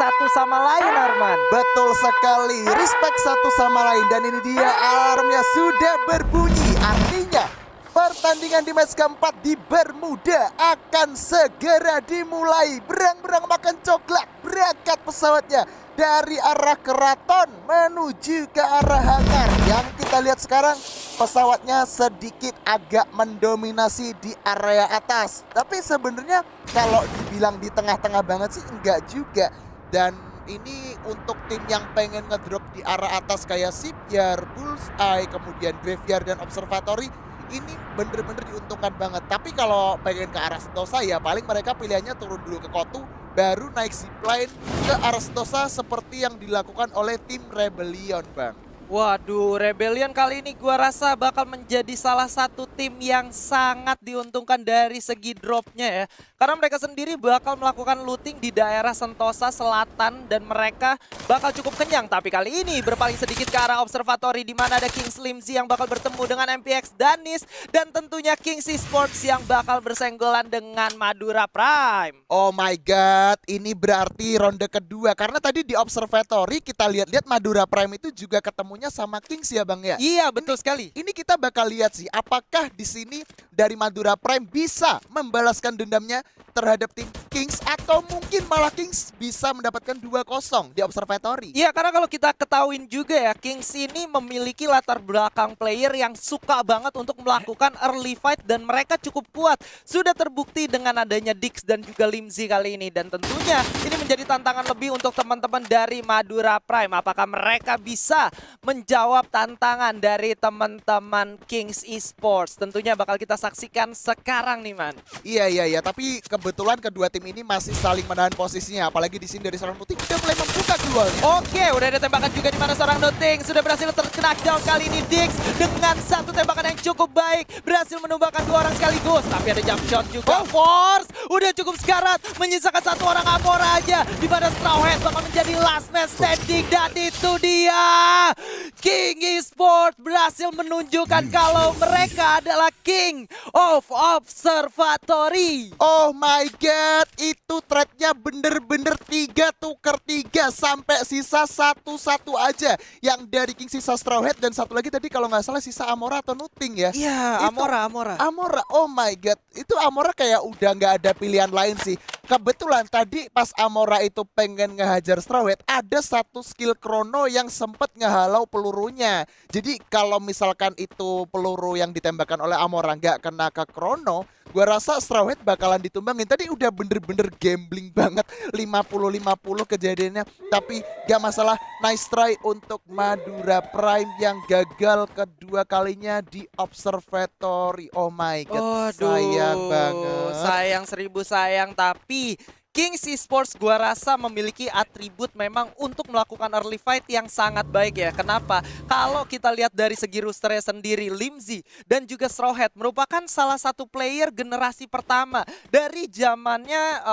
satu sama lain, Arman. Betul sekali, respect satu sama lain. Dan ini dia alarmnya sudah berbunyi. Artinya pertandingan di match keempat di Bermuda akan segera dimulai. Berang-berang makan coklat, berangkat pesawatnya dari arah keraton menuju ke arah hangar. Yang kita lihat sekarang, pesawatnya sedikit agak mendominasi di area atas. Tapi sebenarnya kalau dibilang di tengah-tengah banget sih enggak juga. Dan ini untuk tim yang pengen ngedrop di arah atas kayak Shipyard, Bullseye, kemudian Graveyard dan Observatory, ini bener-bener diuntungkan banget. Tapi kalau pengen ke arah Sentosa ya paling mereka pilihannya turun dulu ke Kotu, baru naik zipline ke arah Sentosa seperti yang dilakukan oleh tim Rebellion, Bang. Waduh, Rebellion kali ini gua rasa bakal menjadi salah satu tim yang sangat diuntungkan dari segi dropnya ya. Karena mereka sendiri bakal melakukan looting di daerah Sentosa Selatan dan mereka bakal cukup kenyang. Tapi kali ini berpaling sedikit ke arah Observatory di mana ada King Slimzy yang bakal bertemu dengan MPX Danis dan tentunya Kings Esports yang bakal bersenggolan dengan Madura Prime. Oh my god, ini berarti ronde kedua. Karena tadi di Observatory kita lihat-liat Madura Prime itu juga ketemunya sama Kings ya Bang ya? Iya, betul sekali. Ini kita bakal lihat sih apakah di sini dari Madura Prime bisa membalaskan dendamnya terhadap tim Kings atau mungkin malah Kings bisa mendapatkan 2-0 di Observatory. Iya, karena kalau kita ketahuin juga ya, Kings ini memiliki latar belakang player yang suka banget untuk melakukan early fight dan mereka cukup kuat. Sudah terbukti dengan adanya Dix dan juga Limzy kali ini dan tentunya ini menjadi tantangan lebih untuk teman-teman dari Madura Prime. Apakah mereka bisa menjawab tantangan dari teman-teman Kings Esports? Tentunya bakal kita saksikan sekarang nih, Man. Iya, tapi kebetulan kedua tim ini masih saling menahan posisinya, apalagi di sini dari seorang putih udah mulai membuka duelnya. Oke, udah ada tembakan juga di mana seorang Noting sudah berhasil terkena down kali ini. Dix dengan satu tembakan yang cukup baik berhasil menumbangkan dua orang sekaligus. Tapi ada jump shot juga. Force udah cukup sekarat, menyisakan satu orang Amora aja di mana Straw Hat bakal menjadi last man standing dan itu dia King Esports berhasil menunjukkan kalau mereka adalah King of Observatory. Oh my god, itu trade-nya bener-bener 3 tuker 3 sampai sisa satu aja. Yang dari King sisa Straw Hat dan satu lagi tadi kalau nggak salah sisa Amora atau Nuting ya. Iya, Itu Amora. Amora, oh my god. Itu Amora kayak udah nggak ada pilihan lain sih. Kebetulan tadi pas Amora itu pengen ngehajar Straw Hat, ada satu skill Chrono yang sempet ngehalau pelurunya. Jadi kalau misalkan itu peluru yang ditembakkan oleh Amora nggak kena ke Chrono, gua rasa Straw Hat bakalan ditumbangin. Tadi udah bener-bener gambling banget, 50-50 kejadiannya. Tapi gak masalah, nice try untuk Madura Prime yang gagal kedua kalinya di Observatory. Oh my god, sayang banget. Sayang seribu sayang, tapi Kings Esports gua rasa memiliki atribut memang untuk melakukan early fight yang sangat baik ya. Kenapa? Kalau kita lihat dari segi rosternya sendiri, Limzy dan juga Straw Hat merupakan salah satu player generasi pertama dari zamannya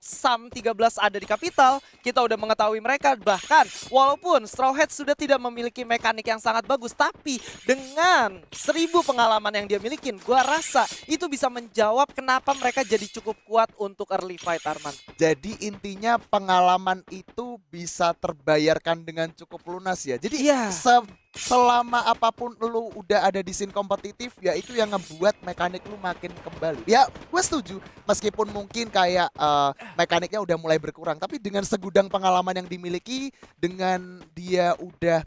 Sam 13 ada di Capital, kita udah mengetahui mereka. Bahkan walaupun Straw Hat sudah tidak memiliki mekanik yang sangat bagus, tapi dengan 1000 pengalaman yang dia miliki, gua rasa itu bisa menjawab kenapa mereka jadi cukup kuat untuk early fight, Arman. Jadi intinya pengalaman itu bisa terbayarkan dengan cukup lunas ya. Jadi selama apapun lu udah ada di scene kompetitif, ya itu yang ngebuat mekanik lu makin kembali. Ya gue setuju, meskipun mungkin kayak mekaniknya udah mulai berkurang, tapi dengan segudang pengalaman yang dimiliki, dengan dia udah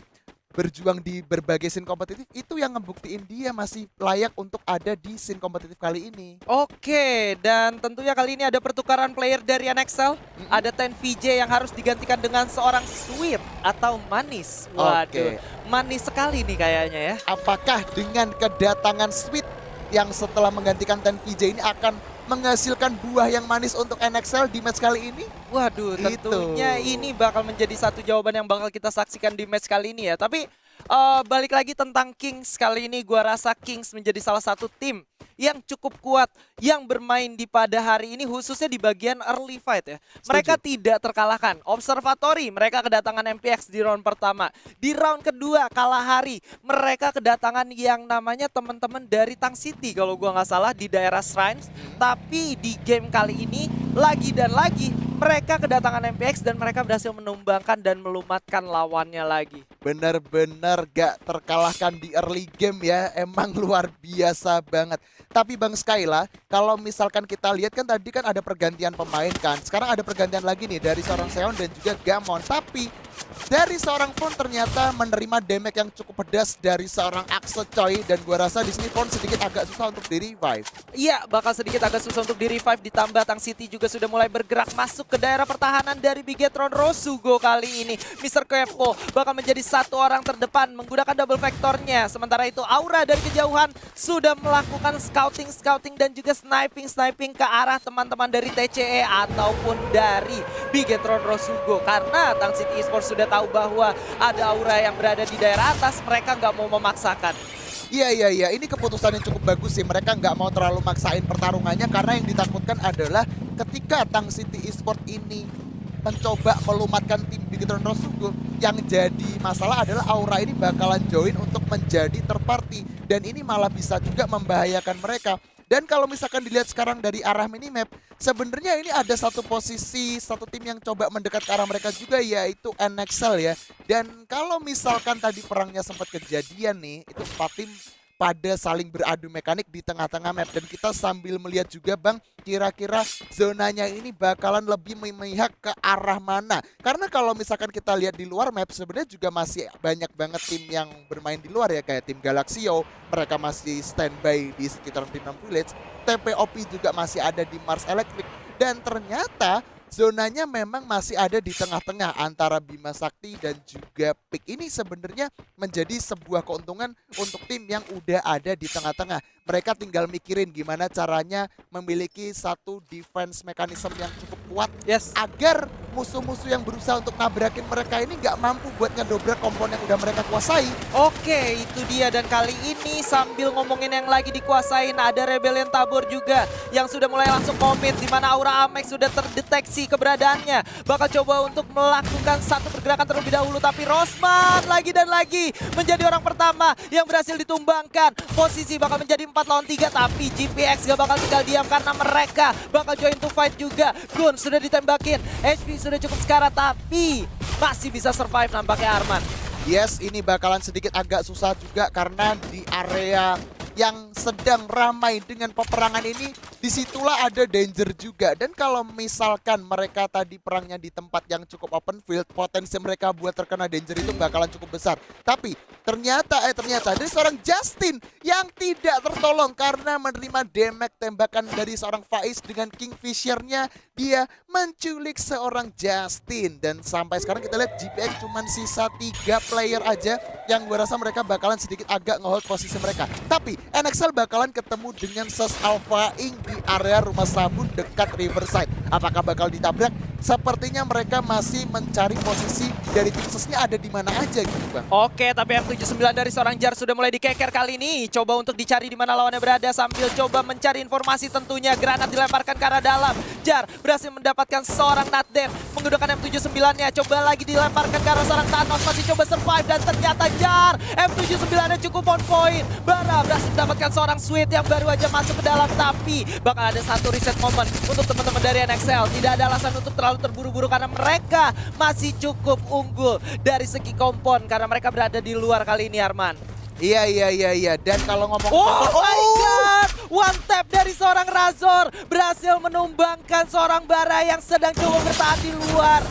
berjuang di berbagai scene kompetitif, itu yang ngebuktiin dia masih layak untuk ada di scene kompetitif kali ini. Oke, dan tentunya kali ini ada pertukaran player dari NXL. Ada 10 VJ yang harus digantikan dengan seorang Sweet atau Manis. Waduh, manis sekali nih kayaknya ya. Apakah dengan kedatangan Sweet yang setelah menggantikan 10 VJ ini akan menghasilkan buah yang manis untuk NXL di match kali ini? Waduh, tentunya ini bakal menjadi satu jawaban yang bakal kita saksikan di match kali ini ya. Tapi balik lagi tentang Kings kali ini, gua rasa Kings menjadi salah satu tim yang cukup kuat yang bermain di pada hari ini, khususnya di bagian early fight ya. Mereka tidak terkalahkan. Observatory mereka kedatangan MPX di round pertama. Di round kedua Kalahari mereka kedatangan yang namanya teman-teman dari Tang City kalau gua nggak salah di daerah Shrines. Tapi di game kali ini lagi dan lagi mereka kedatangan MPX dan mereka berhasil menumbangkan dan melumatkan lawannya lagi. Bener-bener gak terkalahkan di early game ya. Emang luar biasa banget. Tapi Bang Skyla, kalau misalkan kita lihat kan tadi kan ada pergantian pemain kan. Sekarang ada pergantian lagi nih dari seorang Seon dan juga Gamon. Tapi dari seorang Fon ternyata menerima damage yang cukup pedas dari seorang Axe coy. Dan gua rasa di sini Fon sedikit agak susah untuk di revive. Iya, bakal sedikit agak susah untuk di-revive, ditambah Tang City juga sudah mulai bergerak masuk ke daerah pertahanan dari Bigetron Rosugo kali ini. Mr. Kevko bakal menjadi satu orang terdepan menggunakan double vektornya. Sementara itu Aura dari kejauhan sudah melakukan scouting dan juga sniping ke arah teman-teman dari TCE ataupun dari Bigetron Rosugo. Karena Tang City Esports sudah tahu bahwa ada Aura yang berada di daerah atas, mereka nggak mau memaksakan. Iya. Ini keputusan yang cukup bagus sih. Mereka nggak mau terlalu maksain pertarungannya karena yang ditakutkan adalah ketika Tang City Esports ini mencoba melumatkan tim Bigetron Rosugo, yang jadi masalah adalah Aura ini bakalan join untuk menjadi third party dan ini malah bisa juga membahayakan mereka. Dan kalau misalkan dilihat sekarang dari arah minimap, sebenarnya ini ada satu posisi, satu tim yang coba mendekat ke arah mereka juga, yaitu NXL ya. Dan kalau misalkan tadi perangnya sempat kejadian nih, itu 4 tim pada saling beradu mekanik di tengah-tengah map. Dan kita sambil melihat juga Bang, kira-kira zonanya ini bakalan lebih memihak ke arah mana. Karena kalau misalkan kita lihat di luar map, sebenarnya juga masih banyak banget tim yang bermain di luar ya. Kayak tim Galaxio, mereka masih standby di sekitaran Tim 6 Village. TPOP juga masih ada di Mars Electric. Dan ternyata zonanya memang masih ada di tengah-tengah antara Bima Sakti dan juga Pick. Ini sebenarnya menjadi sebuah keuntungan untuk tim yang udah ada di tengah-tengah. Mereka tinggal mikirin gimana caranya memiliki satu defense mechanism yang cukup kuat agar musuh-musuh yang berusaha untuk nabrakin mereka ini nggak mampu buat ngedobrak komponen yang udah mereka kuasai. Oke, itu dia. Dan kali ini sambil ngomongin yang lagi dikuasain, ada Rebellion Tabor juga yang sudah mulai langsung komit, di mana Aura Amex sudah terdeteksi keberadaannya. Bakal coba untuk melakukan satu pergerakan terlebih dahulu, tapi Rosman lagi dan lagi menjadi orang pertama yang berhasil ditumbangkan. Posisi bakal menjadi 4 lawan 3, tapi GPX gak bakal tinggal diam karena mereka bakal join to fight juga. Gun sudah ditembakin, HP sudah cukup sekarat, tapi masih bisa survive nampaknya Arman. Yes, ini bakalan sedikit agak susah juga karena di area yang sedang ramai dengan peperangan ini, disitulah ada danger juga. Dan kalau misalkan mereka tadi perangnya di tempat yang cukup open field, potensi mereka buat terkena danger itu bakalan cukup besar. Tapi ternyata dari seorang Justin yang tidak tertolong karena menerima damage tembakan dari seorang Faiz dengan Kingfisher-nya. Dia menculik seorang Justin. Dan sampai sekarang kita lihat GPX cuma sisa 3 player aja yang gue rasa mereka bakalan sedikit agak ngehold posisi mereka. Tapi NXL bakalan ketemu dengan Ses Alpha Inc di area rumah sabun dekat Riverside. Apakah bakal ditabrak? Sepertinya mereka masih mencari posisi dari tim Sesnya ada di mana aja gitu Bang. Oke, tapi M79 dari seorang Jar sudah mulai dikeker kali ini. Coba untuk dicari di mana lawannya berada sambil coba mencari informasi tentunya. Granat dilemparkan ke arah dalam. Jar berhasil mendapatkan seorang Natden menggunakan M79-nya. Coba lagi dilemparkan ke arah seorang Thanos, masih coba survive dan ternyata Jar M79-nya cukup on point. Bara berhasil mendapatkan seorang Sweet yang baru aja masuk ke dalam, tapi bakal ada satu reset moment untuk teman-teman dari NXL. Tidak ada alasan untuk terlalu terburu-buru karena mereka masih cukup unggul dari segi kompon karena mereka berada di luar kali ini Arman. Iya. Dan kalau ngomong my god, one tap dari seorang Razor berhasil menumbangkan seorang Bara yang sedang coba bertahan di luar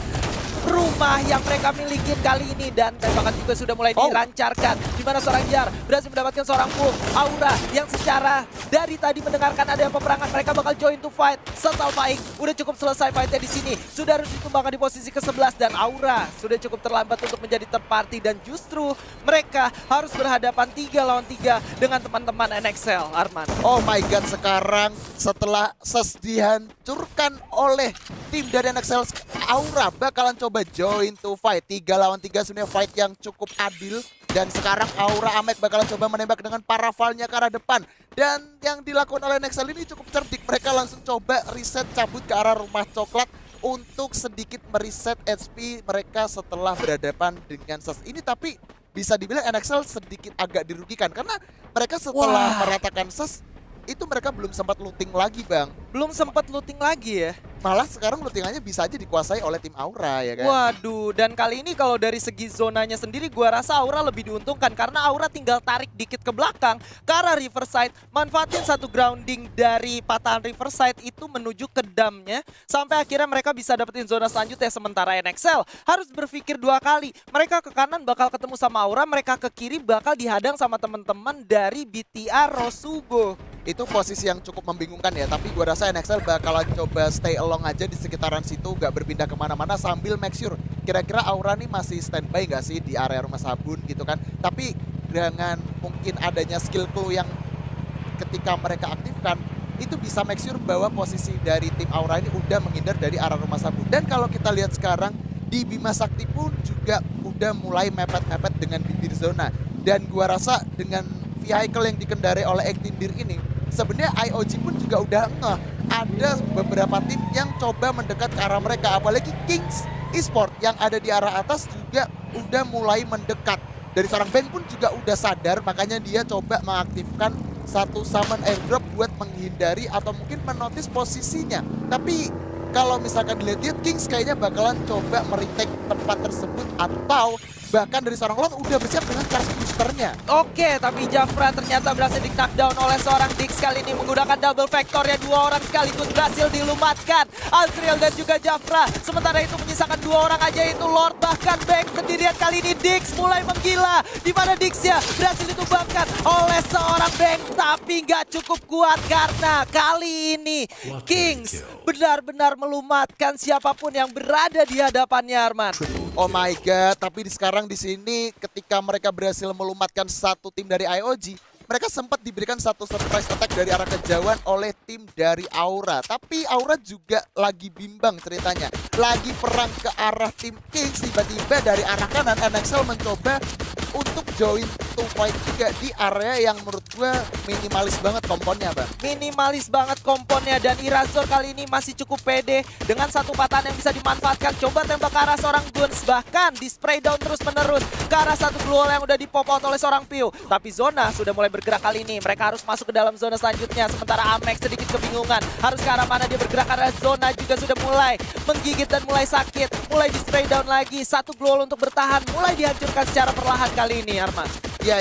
rumah yang mereka miliki kali ini. Dan tembakan juga sudah mulai dilancarkan, di mana seorang Jar berhasil mendapatkan seorang Wolf. Aura yang secara dari tadi mendengarkan ada peperangan, mereka bakal join to fight. Sesal Faik udah cukup selesai fightnya di sini, sudah harus ditumbangkan di posisi ke-11 dan Aura sudah cukup terlambat untuk menjadi third party dan justru mereka harus berhadapan 3 lawan 3 dengan teman-teman NXL Arman. Oh my god, sekarang setelah Ses dihancurkan oleh tim dari NXL, Aura bakalan coba join to fight. 3 lawan 3 sebenarnya fight yang cukup adil. Dan sekarang Aura Amek bakalan coba menembak dengan paravalnya ke arah depan. Dan yang dilakukan oleh NXL ini cukup cerdik. Mereka langsung coba reset cabut ke arah rumah coklat untuk sedikit mereset HP mereka setelah berhadapan dengan Ses ini. Tapi bisa dibilang NXL sedikit agak dirugikan karena mereka setelah meratakan Ses, itu mereka belum sempat looting lagi Bang. Belum sempat looting lagi ya. Malah sekarang lootingannya bisa aja dikuasai oleh tim Aura ya kan. Waduh, dan kali ini kalau dari segi zonanya sendiri gua rasa Aura lebih diuntungkan karena Aura tinggal tarik dikit ke belakang ke arah Riverside, manfaatin satu grounding dari patahan Riverside itu menuju ke damnya sampai akhirnya mereka bisa dapetin zona selanjutnya. Sementara NXL harus berpikir dua kali. Mereka ke kanan bakal ketemu sama Aura, mereka ke kiri bakal dihadang sama teman-teman dari BTR Rosugo. Itu posisi yang cukup membingungkan ya, tapi gua rasa NXL bakalan coba stay along aja di sekitaran situ, gak berpindah kemana-mana sambil make sure kira-kira Aura nih masih standby gak sih di area rumah sabun gitu kan. Tapi dengan mungkin adanya skill clue yang ketika mereka aktifkan, itu bisa make sure bahwa posisi dari tim Aura ini udah menghindar dari arah rumah sabun. Dan kalau kita lihat sekarang di Bima Sakti pun juga udah mulai mepet-mepet dengan bibir zona. Dan gua rasa dengan vehicle yang dikendarai oleh Ektindir ini, sebenarnya IOG pun juga udah ngeh. Ada beberapa tim yang coba mendekat ke arah mereka, apalagi Kings Esport yang ada di arah atas juga udah mulai mendekat. Dari seorang Ben pun juga udah sadar, makanya dia coba mengaktifkan satu summon airdrop buat menghindari atau mungkin menotis posisinya. Tapi kalau misalkan dilihat Kings kayaknya bakalan coba meretake tempat tersebut, atau bahkan dari seorang Long udah bersiap dengan charge boosternya. Oke, tapi Jafra ternyata berhasil di knockdown oleh seorang Dix kali ini menggunakan double vector ya, dua orang sekaligus berhasil dilumatkan, Azriel dan juga Jafra. Sementara itu menyisakan dua orang aja, itu Lord bahkan Bank sendirian. Kali ini Dix mulai menggila, di mana Dix ya berhasil ditumbangkan oleh seorang Bank, tapi nggak cukup kuat karena kali ini Kings benar-benar melumatkan siapapun yang berada di hadapannya, Arman. Oh my god, tapi sekarang di sini ketika mereka berhasil melumatkan satu tim dari IOG, mereka sempat diberikan satu surprise attack dari arah kejauhan oleh tim dari Aura. Tapi Aura juga lagi bimbang ceritanya. Lagi perang ke arah tim Kings, tiba-tiba dari arah kanan NXL mencoba untuk join to fight juga di area yang menurut gue minimalis banget komponnya Bang. Minimalis banget komponnya, dan Irazor kali ini masih cukup pede dengan satu patahan yang bisa dimanfaatkan. Coba tembak ke arah seorang Guns, bahkan di spray down terus menerus ke arah satu glue wall yang udah dipop out oleh seorang Pio. Tapi zona sudah mulai bergerak kali ini, mereka harus masuk ke dalam zona selanjutnya. Sementara Amex sedikit kebingungan harus ke arah mana dia bergerak, karena zona juga sudah mulai menggigit dan mulai sakit. Mulai di spray down lagi, satu glue wall untuk bertahan mulai dihancurkan secara perlahan kali ini, Arman. Ya.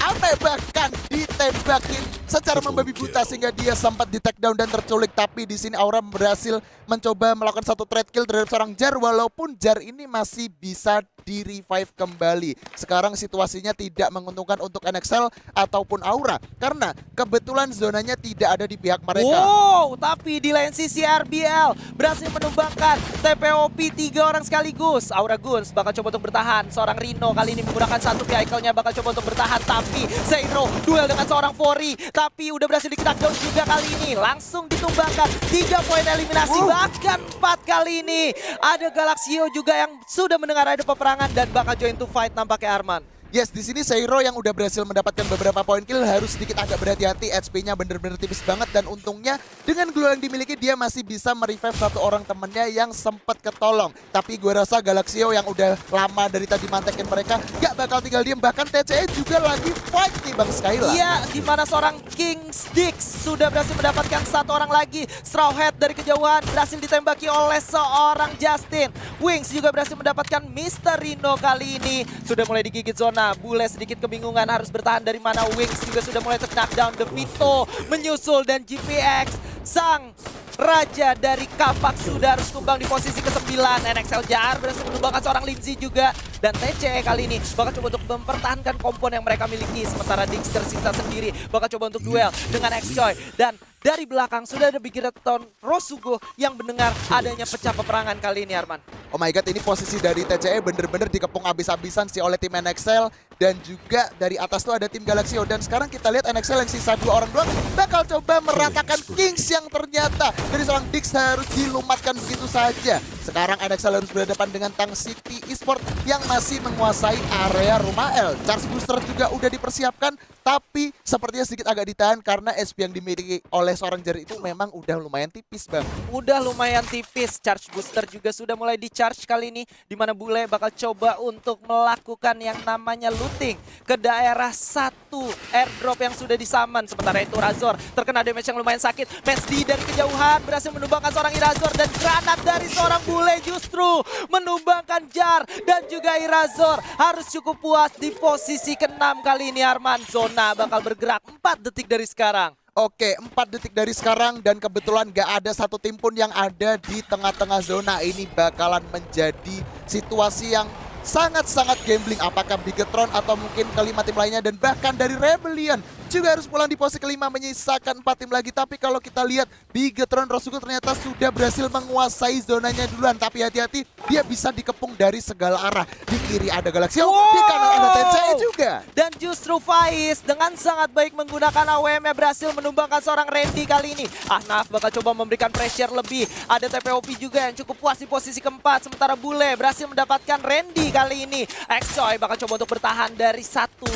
Ame bahkan ditembakin secara membabi buta sehingga dia sempat di take down dan terculik. Tapi di sini Aura berhasil mencoba melakukan satu trade kill terhadap seorang Jar, walaupun Jar ini masih bisa di revive kembali. Sekarang situasinya tidak menguntungkan untuk NXL ataupun Aura karena kebetulan zonanya tidak ada di pihak mereka. Wow, tapi di lain sisi RBL berhasil menumbangkan TPOP 3 orang sekaligus. Aura Guns bakal coba untuk bertahan. Seorang Rino kali ini menggunakan satu vehicle-nya bakal coba untuk bertahan, tapi Seiro duel dengan seorang Fori, tapi udah berhasil di-knockdown juga kali ini. Langsung ditumbangkan 3 poin eliminasi, bahkan 4 kali ini. Ada Galaxio juga yang sudah mendengar ada peperangan dan bakal join to fight nampaknya, Arman. Yes, di sini Seiro yang udah berhasil mendapatkan beberapa poin kill harus sedikit agak berhati-hati. HP-nya bener-bener tipis banget, dan untungnya dengan glue yang dimiliki dia masih bisa merevive satu orang temennya yang sempat ketolong. Tapi gue rasa Galaxio yang udah lama dari tadi mantekin mereka gak bakal tinggal diem. Bahkan TCE juga lagi fight nih Bang Skyla. Iya, di mana seorang Kings Dix sudah berhasil mendapatkan satu orang lagi. Straw Hat dari kejauhan berhasil ditembaki oleh seorang Justin. Wings juga berhasil mendapatkan Mr. Rino kali ini. Sudah mulai digigit zona. Bule sedikit kebingungan harus bertahan dari mana. Wings juga sudah mulai knockdown. The Vito menyusul, dan GPX sang raja dari Kapak sudah harus tumbang di posisi ke-9. NXL Jar berhasil menumbangkan seorang Lindsay juga. Dan TCE kali ini bakal coba untuk mempertahankan kompon yang mereka miliki. Sementara Dix tersisa sendiri bakal coba untuk duel dengan X-Joy. Dan dari belakang sudah ada Bigiraton Rosugo yang mendengar adanya pecah peperangan kali ini, Arman. Oh my god, ini posisi dari TCE bener-bener dikepung abis-abisan sih oleh tim NXL. Dan juga dari atas tuh ada tim Galaxio. Dan sekarang kita lihat NXL yang sisa 2 orang doang bakal coba meratakan Kings yang ternyata dari seorang Dix harus dilumatkan begitu saja. Sekarang NXL harus berhadapan dengan Tang City Esport yang masih menguasai area rumah L. Charge booster juga udah dipersiapkan, tapi sepertinya sedikit agak ditahan karena SP yang dimiliki oleh seorang Jar itu memang udah lumayan tipis Bang. Udah lumayan tipis. Charge booster juga sudah mulai di-charge kali ini, di mana Bule bakal coba untuk melakukan yang namanya shooting ke daerah satu airdrop yang sudah disaman. Sementara itu Razor terkena damage yang lumayan sakit. Mesdi dari kejauhan berhasil menumbangkan seorang Irazor, dan granat dari seorang bule justru menumbangkan Jar dan juga Irazor. Harus cukup puas di posisi ke-6 kali ini Arman. Zona bakal bergerak 4 detik dari sekarang. Oke, 4 detik dari sekarang dan kebetulan gak ada satu tim pun yang ada di tengah-tengah zona. Ini bakalan menjadi situasi yang sangat-sangat gambling. Apakah Bigetron atau mungkin kelima tim lainnya, dan bahkan dari Rebellion juga harus pulang di posisi kelima menyisakan 4 tim lagi. Tapi kalau kita lihat Bigetron Rosugo ternyata sudah berhasil menguasai zonanya duluan. Tapi hati-hati, dia bisa dikepung dari segala arah. Di kiri ada Galaxio, di kanan ada TCE juga. Dan justru Faiz dengan sangat baik menggunakan AWM-nya berhasil menumbangkan seorang Randy kali ini. Ahnaf bakal coba memberikan pressure lebih. Ada TPOP juga yang cukup puas di posisi keempat. Sementara Bule berhasil mendapatkan Randy kali ini. Exoy bakal coba untuk bertahan dari satu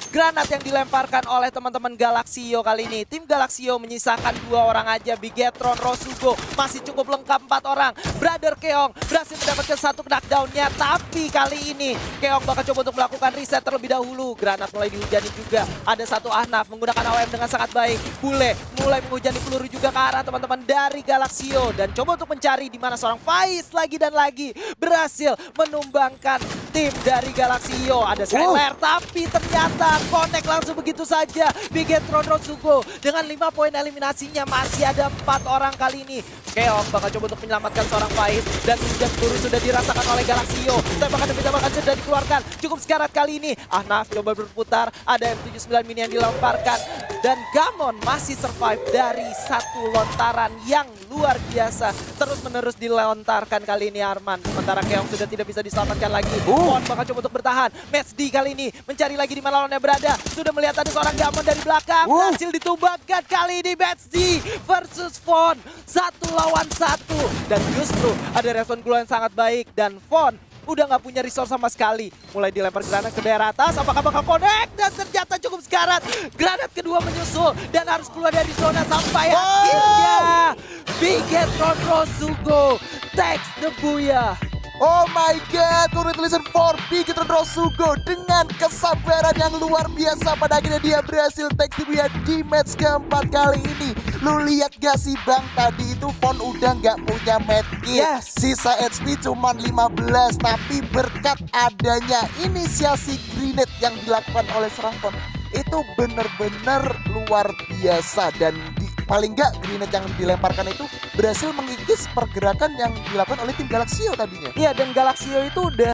granat yang dilemparkan oleh teman-teman Galaxio kali ini. Tim Galaxio menyisakan 2 orang aja. Bigetron, Rosugo masih cukup lengkap 4 orang. Brother Keong berhasil mendapatkan satu knockdown-nya. Tapi kali ini Keong bakal coba untuk melakukan reset terlebih dahulu. Granat mulai dihujani juga. Ada satu Ahnaf menggunakan AWM dengan sangat baik. Bule mulai menghujani peluru juga ke arah teman-teman dari Galaxio. Dan coba untuk mencari di mana seorang Faiz lagi dan lagi berhasil menumbangkan tim dari Galaxio. Ada Skyler tapi ternyata connect langsung begitu saja. Bigetron Rosugo dengan 5 poin eliminasinya. Masih ada 4 orang kali ini. Keong bakal coba untuk menyelamatkan seorang Faiz. Dan hujan peluru sudah dirasakan oleh Galaxio. Tembakan demi tembakan sudah dikeluarkan. Cukup sekarat kali ini. Ahnaf coba berputar. Ada M79 mini yang dilemparkan. Dan Gamon masih survive dari satu lontaran yang luar biasa. Terus menerus dilontarkan kali ini Arman. Sementara Keong sudah tidak bisa diselamatkan lagi. Fon bakal coba untuk bertahan. Mesdi kali ini mencari lagi di mana lawannya berada. Sudah melihat ada seorang Gamon dari belakang. Berhasil ditumbangkan kali ini Mesdi versus Fon. 1 lawan 1. Dan justru ada respon keluar yang sangat baik. Dan Fon udah nggak punya resource sama sekali. Mulai dilempar granat ke daerah atas. Apakah bakal connect? Dan ternyata cukup sekarat. Granat kedua menyusul. Dan harus keluar dari zona sampai akhirnya Bigetron Rosugo takes the booyah. Oh my god, congratulations for Bigetron Rosugo dengan kesabaran yang luar biasa. Pada akhirnya dia berhasil take the di match keempat kali ini. Lu lihat gak sih Bang, tadi itu Fon udah gak punya medkit. Sisa HP cuma 15, tapi berkat adanya inisiasi grenade yang dilakukan oleh serang Fon, itu bener-bener luar biasa. Dan paling nggak grenade yang dilemparkan itu berhasil mengikis pergerakan yang dilakukan oleh tim Galaxio tadinya. Iya, dan Galaxio itu udah